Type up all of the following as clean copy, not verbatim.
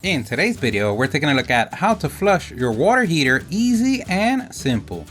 In today's video, we're taking a look at how to flush your water heater easy and simple.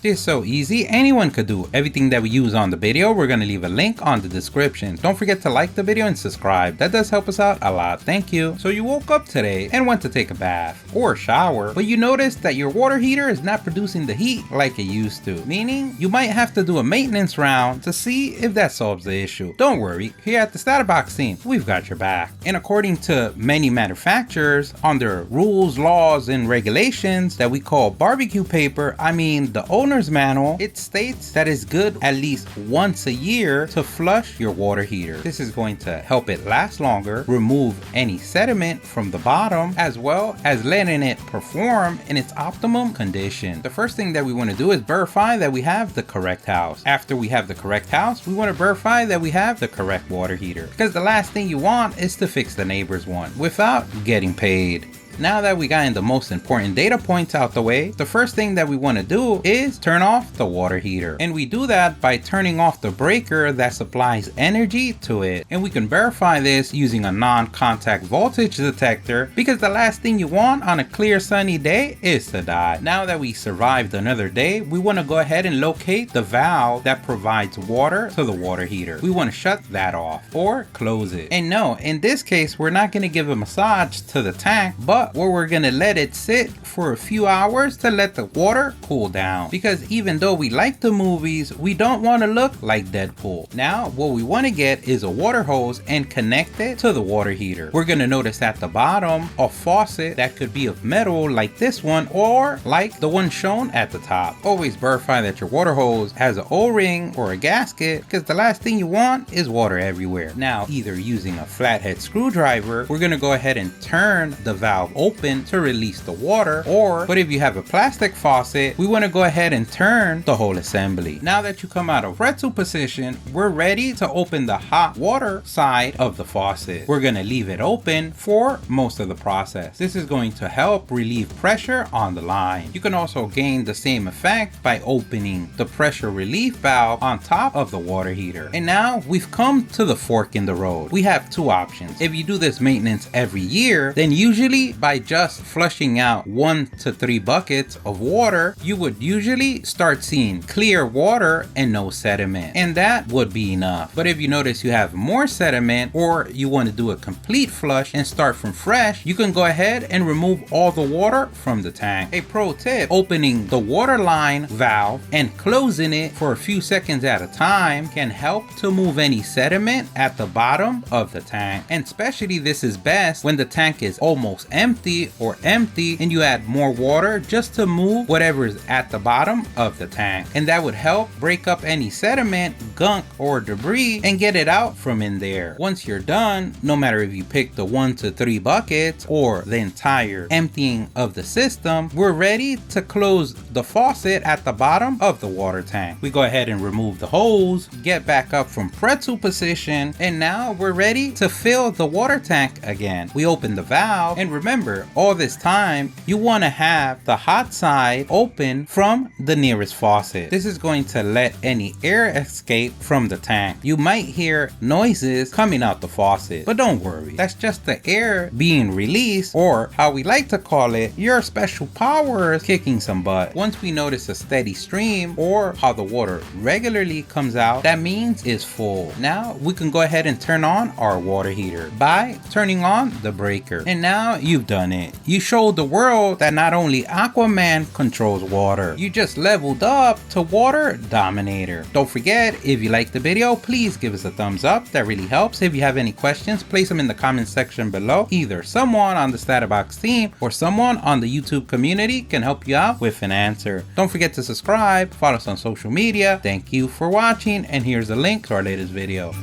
It's so easy, anyone could do everything that we use on the video. We're going to leave a link on the description. Don't forget to like the video and subscribe. That does help us out a lot. Thank you. So you woke up today and went to take a bath or shower, but you noticed that your water heater is not producing the heat like it used to, meaning you might have to do a maintenance round to see if that solves the issue. Don't worry, here at the StatUpBox team, we've got your back. And according to many manufacturers, on their rules, laws, and regulations that we call barbecue paper, I mean the owner's manual, it states that it's good at least once a year to flush your water heater. This is going to help it last longer, remove any sediment from the bottom, as well as letting it perform in its optimum condition. The first thing that we want to do is verify that we have the correct house. After we have the correct house, we want to verify that we have the correct water heater, because the last thing you want is to fix the neighbor's one without getting paid. Now that we got the most important data points out the way, the first thing that we want to do is turn off the water heater. And we do that by turning off the breaker that supplies energy to it. And we can verify this using a non-contact voltage detector, because the last thing you want on a clear sunny day is to die. Now that we survived another day, we want to go ahead and locate the valve that provides water to the water heater. We want to shut that off or close it. And no, in this case, we're not going to give a massage to the tank, but where we're gonna let it sit for a few hours to let the water cool down, because even though we like the movies, we don't want to look like Deadpool. Now what we want to get is a water hose and connect it to the water heater. We're gonna notice at the bottom a faucet that could be of metal like this one, or like the one shown at the top. Always verify that your water hose has an O-ring or a gasket, because the last thing you want is water everywhere. Now, either using a flathead screwdriver, we're gonna go ahead and turn the valve open to release the water, but if you have a plastic faucet, we want to go ahead and turn the whole assembly. Now that you come out of pretzel position, we're ready to open the hot water side of the faucet. We're going to leave it open for most of the process. This is going to help relieve pressure on the line. You can also gain the same effect by opening the pressure relief valve on top of the water heater. And now we've come to the fork in the road. We have two options. If you do this maintenance every year, then usually by just flushing out 1 to 3 buckets of water, you would usually start seeing clear water and no sediment, and that would be enough. But if you notice you have more sediment, or you want to do a complete flush and start from fresh, you can go ahead and remove all the water from the tank. A pro tip: opening the water line valve and closing it for a few seconds at a time can help to move any sediment at the bottom of the tank. And especially this is best when the tank is almost empty and you add more water just to move whatever is at the bottom of the tank, and that would help break up any sediment, gunk, or debris and get it out from in there. Once you're done, no matter if you pick the 1 to 3 buckets or the entire emptying of the system, we're ready to close the faucet at the bottom of the water tank. We go ahead and remove the hose, get back up from pretzel position, and now we're ready to fill the water tank again. We open the valve, and remember, all this time you want to have the hot side open from the nearest faucet. This is going to let any air escape from the tank. You might hear noises coming out the faucet, but don't worry, that's just the air being released, or how we like to call it, your special powers kicking some butt. Once we notice a steady stream, or how the water regularly comes out, that means it's full. Now we can go ahead and turn on our water heater by turning on the breaker, and now you've done it. You showed the world that not only Aquaman controls water, you just leveled up to Water Dominator. Don't forget, if you liked the video, please give us a thumbs up. That really helps. If you have any questions, place them in the comment section below. Either someone on the StatUpBox team or someone on the YouTube community can help you out with an answer. Don't forget to subscribe, follow us on social media. Thank you for watching, and here's a link to our latest video.